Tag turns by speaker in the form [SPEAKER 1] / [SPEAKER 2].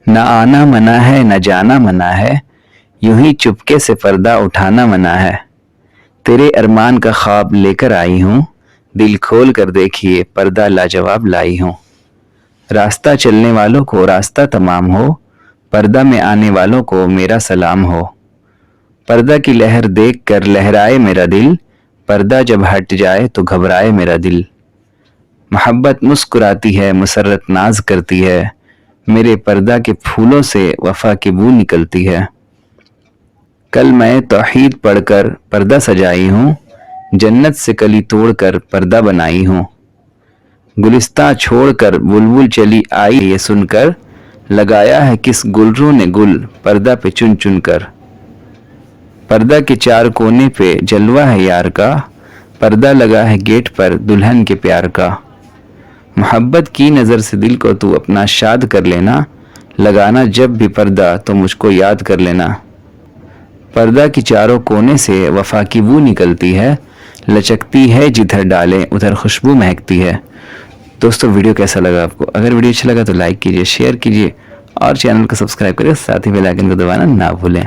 [SPEAKER 1] نہ آنا منع ہے نہ جانا منع ہے، یوں ہی چپکے سے پردہ اٹھانا منع ہے۔ تیرے ارمان کا خواب لے کر آئی ہوں، دل کھول کر دیکھیے پردہ لاجواب لائی ہوں۔ راستہ چلنے والوں کو راستہ تمام ہو، پردہ میں آنے والوں کو میرا سلام ہو۔ پردہ کی لہر دیکھ کر لہرائے میرا دل، پردہ جب ہٹ جائے تو گھبرائے میرا دل۔ محبت مسکراتی ہے مسرت ناز کرتی ہے، میرے پردہ کے پھولوں سے وفا کی بو نکلتی ہے۔ کل میں توحید پڑھ کر پردہ سجائی ہوں، جنت سے کلی توڑ کر پردہ بنائی ہوں۔ گلستاں چھوڑ کر بلبل چلی آئی یہ سن کر، لگایا ہے کس گلروں نے گل پردہ پہ چن چن کر۔ پردہ کے چار کونے پہ جلوہ ہے یار کا، پردہ لگا ہے گیٹ پر دلہن کے پیار کا۔ محبت کی نظر سے دل کو تو اپنا شاد کر لینا، لگانا جب بھی پردہ تو مجھ کو یاد کر لینا۔ پردہ کی چاروں کونے سے وفا کی بو نکلتی ہے، لچکتی ہے جدھر ڈالیں ادھر خوشبو مہکتی ہے۔ دوستو ویڈیو کیسا لگا آپ کو؟ اگر ویڈیو اچھا لگا تو لائک کیجئے، شیئر کیجئے اور چینل کو سبسکرائب کریں، ساتھ ہی بیل آئیکن کو دبانا نہ بھولیں۔